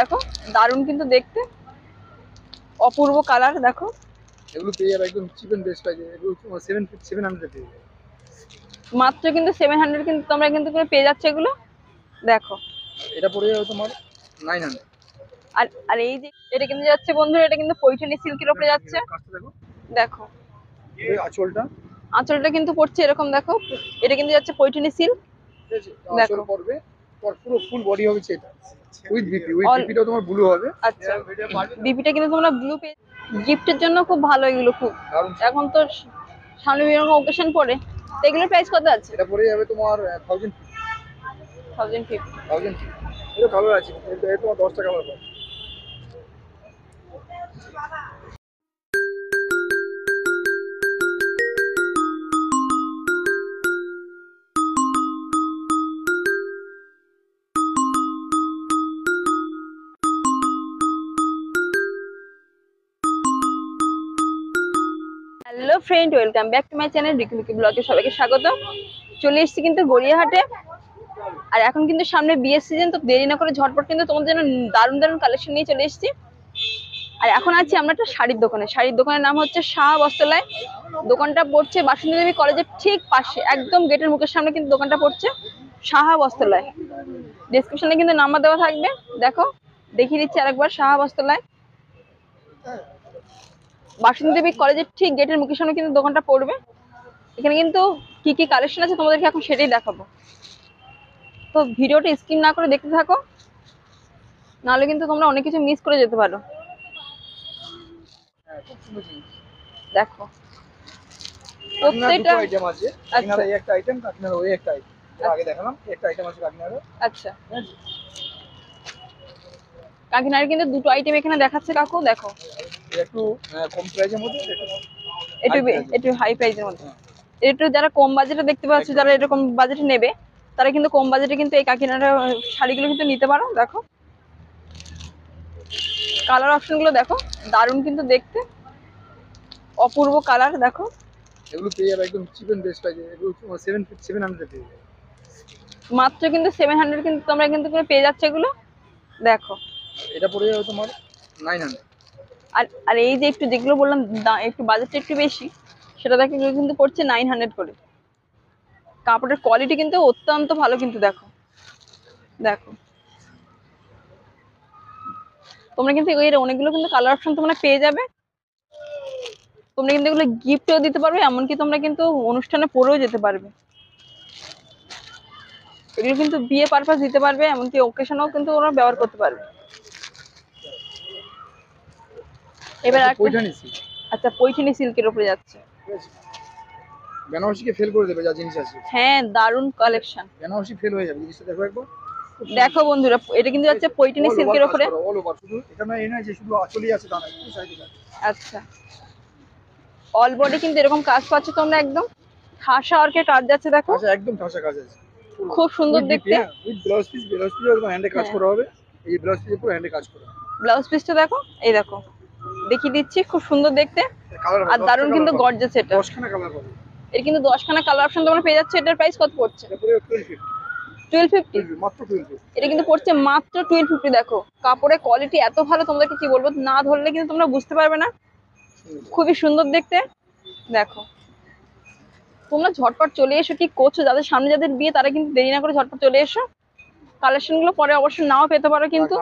দেখো, দারুণ কিন্তু দেখতে, অপূর্ব কালার। দেখো এগুলো পেয়ে যাবে একদম চিপ এন্ড বেস্ট প্রাইসে। এগুলো 700 পেয়ে যাবে মাত্র কিন্তু 700 কিন্তু তোমরা কিন্তু পেয়ে যাচ্ছে এগুলো। দেখো এটা পড়ে যাবে তোমার 900। আর আর এই যে এটা কিন্তু যাচ্ছে বন্ধুরা, এটা কিন্তু পৈঠানি সিল্কের উপরে যাচ্ছে। কাজটা দেখো, দেখো এই আঁচলটা, আঁচলটা কিন্তু পড়ছে এরকম। দেখো এটা কিন্তু যাচ্ছে পৈঠানি সিল্ক। ঠিক আছে? আঁচল দেখো পড়বে, পুরো ফুল বডি হবে এটা উইথ বিপি। উইথ অল বিপিটাও তোমার ব্লু হবে। আচ্ছা, বিপিটা কিন্তু তোমরা ব্লু পেয়ে, গিফটের জন্য খুব ভালো এগুলো। খুব দারুণ। এখন তো সামনে বিভিন্ন অকেশন পড়ে, তো এগুলোর প্রাইস কত আছে? এটা পড়ে যাবে তোমার 1050। 1000। এটা কালার আছে, এটা তোমার 10টা কালার পাবে। Hello friend, welcome back to my channel Ricky Mickey ব্লগে সবাইকে স্বাগত। চলে এসেছি কিন্তু গড়িয়াহাটে, আর এখন কিন্তু সামনে বিয়ের সিজন, তো দেরি না করে ঝটপট কিন্তু তোমাদের জন্য দারুণ দারুণ কালেকশন নিয়ে চলে এসেছি। আর এখন আছি আমরা একটা শাড়ির দোকানে। শাড়ির দোকানের নাম হচ্ছে শাহ বস্ত্রালয়। দোকানটা পড়ছে বাসন্তী দেবী কলেজের ঠিক পাশে, একদম গেটের মুখের সামনে কিন্তু দোকানটা পড়ছে, শাহ বস্ত্রালয়। ডেসক্রিপশনে কিন্তু নাম্বার দেওয়া থাকবে। দেখো দেখিয়ে দিচ্ছি আরেকবার, শাহ বস্ত্রালয় বাসন্তী দেবী কলেজের ঠিক গেটের মুখের সামনে কিন্তু দোকানটা পড়বে। এখানে কিন্তু কি কি কালেকশন আছে তোমাদেরকে এখন সেটাই দেখাবো, তো ভিডিওটা স্কিপ না করে দেখতে থাকো, নাহলে কিন্তু তোমরা অনেক কিছু মিস করে যেতে পারো। হ্যাঁ, খুব সুন্দর জিনিস। দেখো কাকিনাড়ার প্রত্যেকটা দুটো আইটেম আছে। কাকিনাড়া এই একটা আইটেম, কাকিনাড়া ওই একটা আইটেম। এর আগে দেখালাম একটা আইটেম আছে কাকিনাড়া। আচ্ছা, কাকিনাড়ার কিন্তু দুটো আইটেম এখানে দেখাচ্ছে কাকু। দেখো এটা একটু কম প্রাইসের মধ্যে, একটু high price এর। একটু হাই প্রাইসের মধ্যে। হ্যাঁ, একটু যারা কম বাজেটে দেখতে পাচ্ছ, যারা এরকম বাজেটে নেবে, তারা কিন্তু কম বাজেটে কিন্তু এই কাকিনাড়া শাড়িগুলো কিন্তু নিতে পারো। দেখো কালার অপশন গুলো দেখো, দারুণ কিন্তু দেখতে, অপূর্ব কালার। দেখো এগুলো পেয়ে যাবে একদম চিপ এন্ড বেস্ট প্রাইসে। এগুলো তোমার 700 পেয়ে যাবে মাত্র কিন্তু 700 কিন্তু তোমরা কিন্তু পেয়ে যাচ্ছে এগুলো। দেখো এটা পড়ে যাবে তোমার 900। আর আর এই যে একটু যেগুলো বললাম একটু বাজেটটা একটু বেশি, সেটা দেখে এগুলো কিন্তু পড়ছে 900 করে। কাপড়ের কোয়ালিটি কিন্তু অত্যন্ত ভালো কিন্তু। দেখো দেখো তোমরা কিন্তু এর অনেকগুলো কিন্তু কালার অপশন তোমরা পেয়ে যাবে। তোমরা কিন্তু এগুলো গিফটেও দিতে পারবে, এমনকি তোমরা কিন্তু অনুষ্ঠানে পরেও যেতে পারবে। এগুলো কিন্তু বিয়ে পারপাস দিতে পারবে, এমনকি ওকেশনেও কিন্তু ওরা ব্যবহার করতে পারবে। এবার পৈঠানি সিল্ক। আচ্ছা, পৈঠানি সিল্কের উপরে যাচ্ছে। ঠিক আছে, বেনারসিকে ফেল করে দেবে যা জিনিস আছে। হ্যাঁ, দারুণ কালেকশন। বেনারসি ফেল হয়ে যাবে জিনিসটা, দেখো একবার। দেখো বন্ধুরা, এটা কিন্তু যাচ্ছে পৈঠানি সিল্কের উপরে। অল ওভার, শুধু এখানে এই নয় যে শুধু আঁচলই আছে তা নয়, আচ্ছা, অল বডি কিন্তু এরকম কাজ পাচ্ছ তোমরা, একদম ঠাসা ওয়ার্কের কাজ যাচ্ছে। দেখো আচ্ছা, একদম ঠাসা কাজ আছে, খুব সুন্দর দেখতে। With blouse piece. Blouse piece একদম হ্যান্ডে কাজ করা হবে। এই ব্লাউজ পিসে পুরো হ্যান্ডে কাজ করা। ব্লাউজ পিসটা দেখো, এই দেখো দেখিয়ে দিচ্ছি, খুব সুন্দর দেখতে আর দারুণ কিন্তু গর্জাস। এটা 10খানা কালার পাবে। এর কিন্তু 10খানা কালার অপশন তোমরা পেয়ে যাচ্ছে। এটার প্রাইস কত পড়ছে? এটা পুরো 1250। 1250 মাত্র 1250। এটা কিন্তু পড়ছে মাত্র 1250। দেখো কাপড়ের কোয়ালিটি এত ভালো, তোমাদেরকে কি বলবো, না ধরলে কিন্তু তোমরা বুঝতে পারবে না, খুবই সুন্দর দেখতে। দেখো তোমরা ঝটপট চলে এসো, কি করছো, যাদের সামনে যাদের বিয়ে তারা কিন্তু দেরি না করে ঝটপট চলে এসো। কালেকশন গুলো পরে অবশ্য নাও পেতে পারো, কিন্তু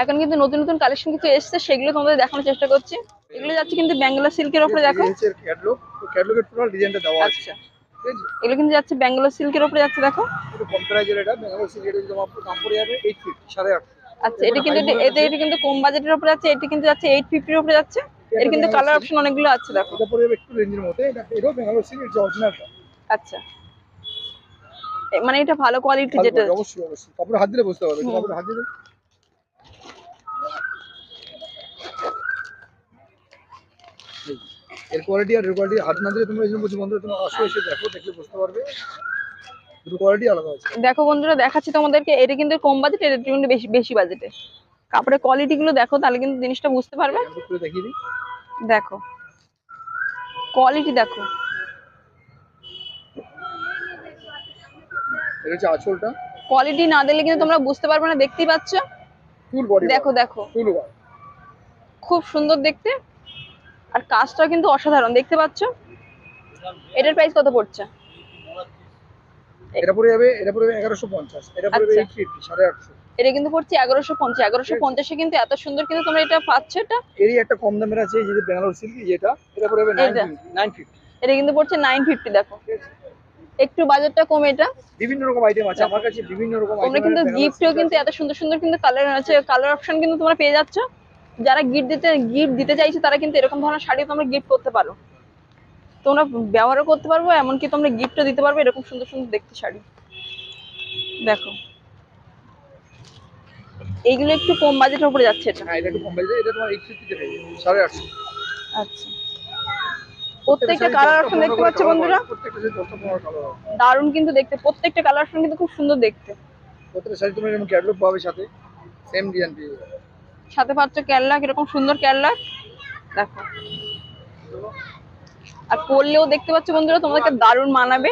এখন কিন্তু নতুন নতুন কালেকশন কিছু এসছে, সেগুলো তোমাদের দেখানোর চেষ্টা করছি। এগুলো যাচ্ছে কিন্তু ব্যাঙ্গালোর সিল্কের উপরে। দেখো ক্যাটালগ, তো ক্যাটালগের টোটাল ডিজাইনটা দেওয়া আছে। আচ্ছা, ঠিক আছে, এগুলো কিন্তু যাচ্ছে ব্যাঙ্গালোর সিল্কের উপরে যাচ্ছে। দেখো একটু কম প্রাইজের। এটা বেঙ্গল সিল্ক, এটা তোমার দাম পড়ে যাবে 850, 850। আচ্ছা, এটা কিন্তু এটা কিন্তু কম বাজেটের উপরে যাচ্ছে। এটা কিন্তু যাচ্ছে 850 এর উপরে যাচ্ছে। এর কিন্তু কালার অপশন অনেকগুলো আছে। দেখো এটা পড়ে যাবে একটু রেঞ্জের মধ্যে। এটাও বেঙ্গল সিল্ক, এটা অরিজিনালটা। আচ্ছা, মানে এটা ভালো কোয়ালিটি যেটা। অবশ্যই অবশ্যই, কাপড়ে হাত দিলে বুঝতে পারবে। কাপড়ে হাত দিলে এর কোয়ালিটি আর এর কোয়ালিটি হাত না দিলে তোমরা এই জন্য বলছি বন্ধুরা, তোমরা আসো, এসে দেখো, দেখলে বুঝতে পারবে দুটো কোয়ালিটি আলাদা আছে। দেখো বন্ধুরা, দেখাচ্ছি তোমাদেরকে, এটা কিন্তু কম বাজেট, এটা কিন্তু বেশি বেশি বাজেটে। কাপড়ের কোয়ালিটি গুলো দেখো, তাহলে কিন্তু জিনিসটা বুঝতে পারবে। দেখিয়ে দিই, দেখো কোয়ালিটি দেখো। এটা হচ্ছে আঁচলটা। কোয়ালিটি না দিলে কিন্তু তোমরা বুঝতে পারবে না, দেখতেই পাচ্ছ। ফুল বডি দেখো দেখো ফুল ওয়ার্ক। খুব সুন্দর দেখতে, আর কাজটা কিন্তু অসাধারণ দেখতে পাচ্ছ। এটার প্রাইস কত পড়ছে? এটা পড়ে যাবে 1150, এটা পড়ে যাবে আচ্ছা। 850, 850। এটা কিন্তু পড়ছে 1150। 1150 এ কিন্তু এত সুন্দর কিন্তু তোমরা এটা পাচ্ছ। এটা এরই একটা কম দামের আছে, এই যে ব্যাঙ্গালোর সিল্ক, যেটা এটা পড়ে যাবে এইটা 950। এটা কিন্তু পড়ছে 950। দেখো একটু বাজেটটা কমে এটা। বিভিন্ন রকম আইটেম আছে আমার কাছে, বিভিন্ন রকম তোমরা আইটেম কিন্তু আছে। গিফটেও কিন্তু এত সুন্দর সুন্দর কিন্তু কালার আছে, কালার অপশন কিন্তু তোমরা পেয়ে যাচ্ছ। যারা গিফট দিতে চাইছো তারা কিন্তু এরকম ধরনের শাড়ি তোমরা গিফট করতে পারো, তোমরা ব্যবহারও করতে পারবো, এমনকি তোমরা গিফটও দিতে পারবে এরকম সুন্দর সুন্দর দেখতে শাড়ি। দেখো এইগুলো একটু কম বাজেটের উপরে যাচ্ছে এটা। হ্যাঁ, এটা একটু কম বাজেট, এটা তোমার 850 তে পেয়ে যাবে, 850। আচ্ছা, প্রত্যেকটা কালার অপশন দেখতে পাচ্ছ বন্ধুরা, প্রত্যেকটা শাড়ি 10টা 15 কালার হবে। দারুণ কিন্তু দেখতে, প্রত্যেকটা কালার অপশন কিন্তু খুব সুন্দর দেখতে। প্রত্যেকটা শাড়ি তুমি এরকম ক্যাটালগ পাবে, সাথে সেম ডিজাইন পেয়ে যাবে। সাথে পাচ্ছ ক্যাটলগ, এরকম সুন্দর ক্যাটলগ। দেখো আর পরলেও দেখতে পাচ্ছ বন্ধুরা তোমাদেরকে দারুণ মানাবে।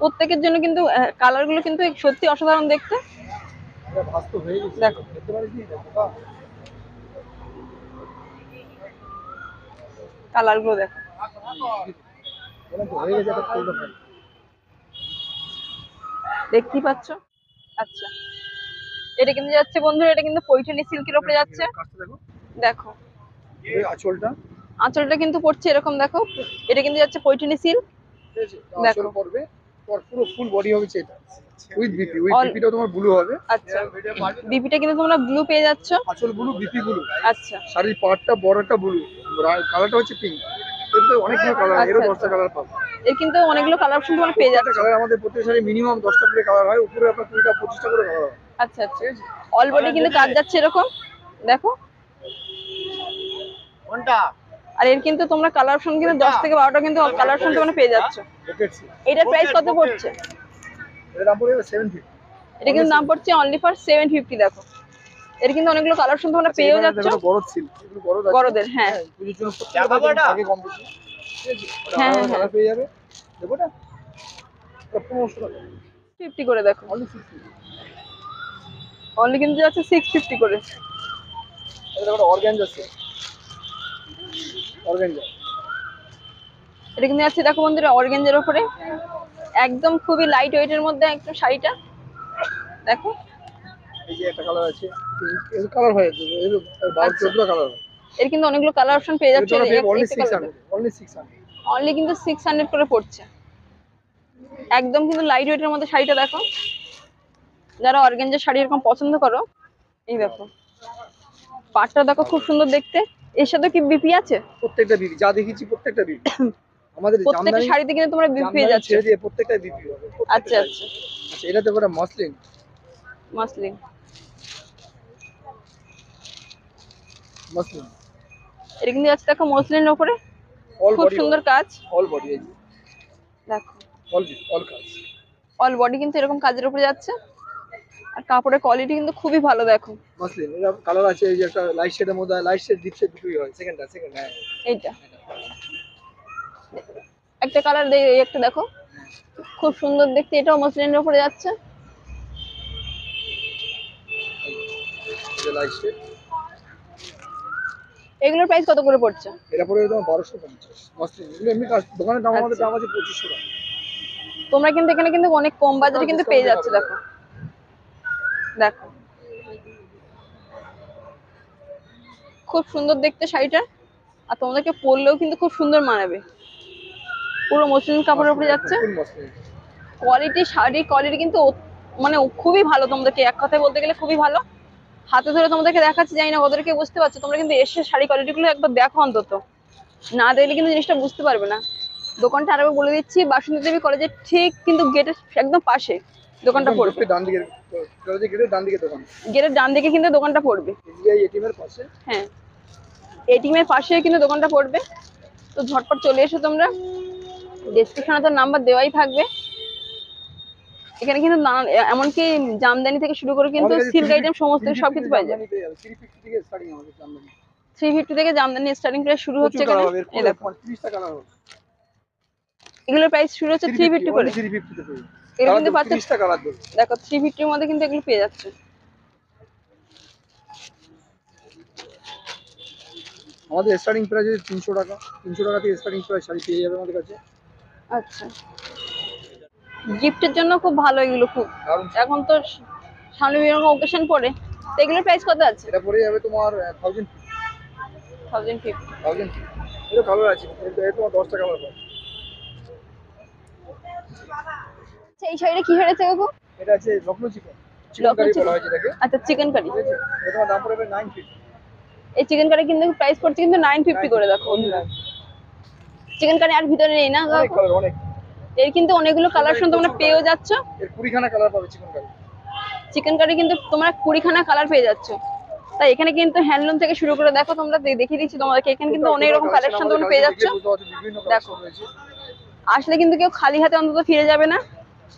প্রত্যেকের জন্য কিন্তু কালার গুলো কিন্তু সত্যি অসাধারণ দেখতে। এটা বাস্তব হয়ে গেছে, দেখো দেখতে পারিস নি? দেখো বাহ, কালার গুলো দেখো, এটা তো হয়ে গেছে একটা ফুল অফ। দেখতেই পাচ্ছ। আচ্ছা, এটা কিন্তু যাচ্ছে বন্ধুরা, এটা কিন্তু পৈঠানি সিল্কের উপরে যাচ্ছে। কাজটা দেখো, দেখো এই আঁচলটা, আঁচলটা কিন্তু পড়ছে এরকম, দেখো এটা কিন্তু যাচ্ছে পৈঠানি সিল্ক। ঠিক আছে? দেখো। আঁচল পড়বে, পুরো ফুল বডি হবে সেটা, উইথ বিপি, All- বিপিটাও তোমার ব্লু হবে। আচ্ছা, বিপিটা কিন্তু তোমরা ব্লু পেয়ে যাচ্ছ। আঁচল ব্লু, বিপি ব্লু, আচ্ছা শাড়ির পাড়টা বর্ডারটা ব্লু, কালারটা হচ্ছে পিঙ্ক। এর তো অনেকগুলো কালার, এরও আচ্ছা, 10টা কালার পাবে। এর কিন্তু অনেকগুলো কালার অপশন তোমরা পেয়ে যাচ্ছ। কালার আমাদের প্রত্যেক শাড়ি মিনিমাম 10টা করে কালার হয়, উপরে আপনার 20টা 25টা করে কালার হয়। আচ্ছা আচ্ছা, অল বডি কিন্তু কাজ যাচ্ছে এরকম। দেখো কোনটা? আর এর কিন্তু তোমরা কালার অপশন কিন্তু 10 থেকে 12টা কিন্তু কালার অপশন তোমরা পেয়ে যাচ্ছ। এটার প্রাইস কত পড়ছে? এর দাম পড়ে যাবে 750। এটা কিন্তু দাম পড়ছে অনলি ফর 750। দেখো এর কিন্তু অনেকগুলো কালার অপশন তোমরা পেয়েও যাচ্ছ। দেখো গরদ সিল্ক, এগুলো গরদ আছে। গরদের, হ্যাঁ পুজোর জন্য প্রত্যেকটা আগে কম বেশি, ঠিক আছে? হ্যাঁ, হ্যাঁ হ্যাঁ। কালার পেয়ে যাবে। দেখো না, এটা 1500 টাকা, 50 করে। দেখো অনলি 60। অনলি কিন্তু যাচ্ছে 650 করে। এটা দেখো অর্গানজা সিল্ক, অর্গানজা। এটা কিন্তু যাচ্ছে দেখো বন্ধুরা অর্গানজার উপরে, একদম খুবই লাইট ওয়েটের মধ্যে একদম শাড়িটা। দেখো এই যে একটা কালার আছে, এর কালার হয়, এর 12-14টা কালার হয়। এর কিন্তু অনেকগুলো কালার অপশন পেয়ে যাচ্ছে। Only 600, only 600। অনলি কিন্তু 600 করে পড়ছে, একদম কিন্তু লাইট ওয়েটের মধ্যে শাড়িটা। দেখো যারা অর্গানজার শাড়ি এরকম পছন্দ করো, এই দেখো পাটটা দেখো খুব সুন্দর দেখতে। এর সাথে কি বিপি আছে? প্রত্যেকটা বিবি যা দেখেছি, প্রত্যেকটা বিবি আমাদের প্রত্যেকটা জামদানি, শাড়িতে কিন্তু তোমরা বিপি পেয়ে যাচ্ছ। ছেড়ে দিয়ে প্রত্যেকটা বিবি হবে, প্রত্যেকটা আচ্ছা শাড়ি। আচ্ছা, আচ্ছা, এটা দেখো, এটা মসলিন, মাসলিন। মসলিন এটা কিন্তু যাচ্ছে দেখো মসলিনের উপরে, অল খুব বডি, সুন্দর কাজ। অল বডি, এই যে দেখো অল কাজ। অল বডি কিন্তু এরকম কাজের উপরে যাচ্ছে, আর কাপড়ের কোয়ালিটি কিন্তু খুবই ভালো। দেখো মসলিন, এটা কালার আছে, এই যে একটা লাইট শেডের মধ্যে, লাইট শেড ডিপ শেড দুটোই হয়। সেকেন্ড, হ্যাঁ এইটা একটা কালার, এই একটা দেখো খুব সুন্দর দেখতে, এটাও মসলিনের উপরে যাচ্ছে। এটা লাইট শেড। এগুলোর প্রাইস কত করে পড়ছে? এটা পড়ে তোমার 1250 মসলিন। এগুলো এমনি দোকানের দাম, আমাদের দাম আছে 2500 টাকা। তোমরা কিন্তু এখানে কিন্তু অনেক কম বাজারে কিন্তু পেয়ে যাচ্ছে। দেখো দেখো খুব সুন্দর দেখতে শাড়িটা, আর তোমাদেরকে পরলেও কিন্তু খুব সুন্দর মানাবে। পুরো মসলিন কাপড়ের উপরে যাচ্ছে। ফুল মসলিন। কোয়ালিটি, শাড়ির কোয়ালিটি কিন্তু মানে খুবই ভালো। তোমাদেরকে এক কথায় বলতে গেলে খুবই ভালো। হাতে ধরে তোমাদেরকে দেখাচ্ছি, জানি না ওদেরকে বুঝতে পারছো। তোমরা কিন্তু এসে শাড়ি কোয়ালিটি গুলো একবার দেখো, অন্তত না দেখলে কিন্তু জিনিসটা বুঝতে পারবে না। দোকানটা আরেকবার বলে দিচ্ছি, বাসন্তী দেবী কলেজের ঠিক কিন্তু গেটের একদম পাশে দোকানটা পড়বে। ডান দিকে, গেটের ডান দিকে দোকান, গেটের ডান দিকে কিন্তু দোকানটা পড়বে। এসবিআই এটিএম এর পাশে। হ্যাঁ, এটিএম এর পাশে কিন্তু দোকানটা পড়বে। তো ঝটপট চলে এসো তোমরা, ডেসক্রিপশনে তো নাম্বার দেওয়াই থাকবে। এখানে কিন্তু এমনকি জামদানি থেকে শুরু করে কিন্তু সিল্ক আইটেম সমস্ত সবকিছু পাওয়া যায়। 350 থেকে স্টার্টিং আমাদের জামদানি, 350 থেকে জামদানি স্টার্টিং প্রাইস শুরু হচ্ছে এখানে। এই দেখো 30 টাকা কালার হবে। এগুলোর প্রাইস শুরু হচ্ছে 350 করে। 350 তে পেয়ে এগুলো কিন্তু পাচ্ছে, 30 টাকা কালার দেবে। দেখো 350 এর মধ্যে কিন্তু এগুলো পেয়ে যাচ্ছে। আমাদের স্টার্টিং প্রাইস 300 টাকা, 300 টাকা থেকে স্টার্টিং প্রাইস শাড়ি পেয়ে যাবে আমাদের কাছে। আচ্ছা, গিফটের জন্য খুব ভালো এগুলো খুব। দারুণ। এখন তো সামনে বিভিন্ন অকেশন পড়ে, তো এগুলোর প্রাইস কত আছে? এটা পড়ে যাবে তোমার 1050। 1050। 1000 এটা কালার আছে, এটা তোমার 10 টাকা আমার পাবে। আচ্ছা, এই শাড়িটা কি হয়েছে গো? এটা আছে Lucknow chicken, chicken Lucknow curry chicken. বলা হয় যেটাকে। আচ্ছা, চিকেন কারি। ঠিক আছে, এটা তোমার দাম পড়বে 950। এই চিকেন কারি কিন্তু প্রাইস পড়ছে কিন্তু 950 করে, দেখো বন্ধুরা। চিকেন কারি আর ভিতরে নেই না অনেক কাকু? কালার, অনেক। এর কিন্তু অনেকগুলো কালেকশন তোমরা পেয়েও যাচ্ছ। এর 20খানা কালার পাবে চিকেন কারি। চিকেন কারি কিন্তু তোমরা 20খানা কালার পেয়ে যাচ্ছ। তাই এখানে কিন্তু হ্যান্ডলুম থেকে শুরু করে দেখো, তোমরা দেখিয়ে দিচ্ছি তোমাদেরকে, এখানে কিন্তু অনেক রকম কালেকশন তোমরা পেয়ে যাচ্ছ। বিভিন্ন দেখো। কালেকশন রয়েছে। আসলে কিন্তু কেউ খালি হাতে অন্তত ফিরে যাবে না।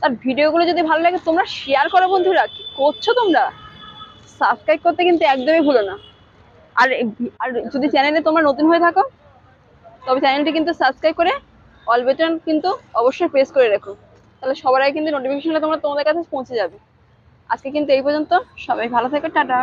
তার ভিডিওগুলো যদি ভালো লাগে তোমরা শেয়ার করো বন্ধুরা। কি করছো তোমরা? সাবস্ক্রাইব করতে কিন্তু একদমই ভুলো না। আর আর যদি চ্যানেলে তোমরা নতুন হয়ে থাকো তবে চ্যানেলটি কিন্তু সাবস্ক্রাইব করে অল বাটন কিন্তু অবশ্যই প্রেস করে রেখো, তাহলে সবার আগে কিন্তু নোটিফিকেশনটা তোমাদের কাছে পৌঁছে যাবে। আজকে কিন্তু এই পর্যন্ত, সবাই ভালো থেকো, টাটা।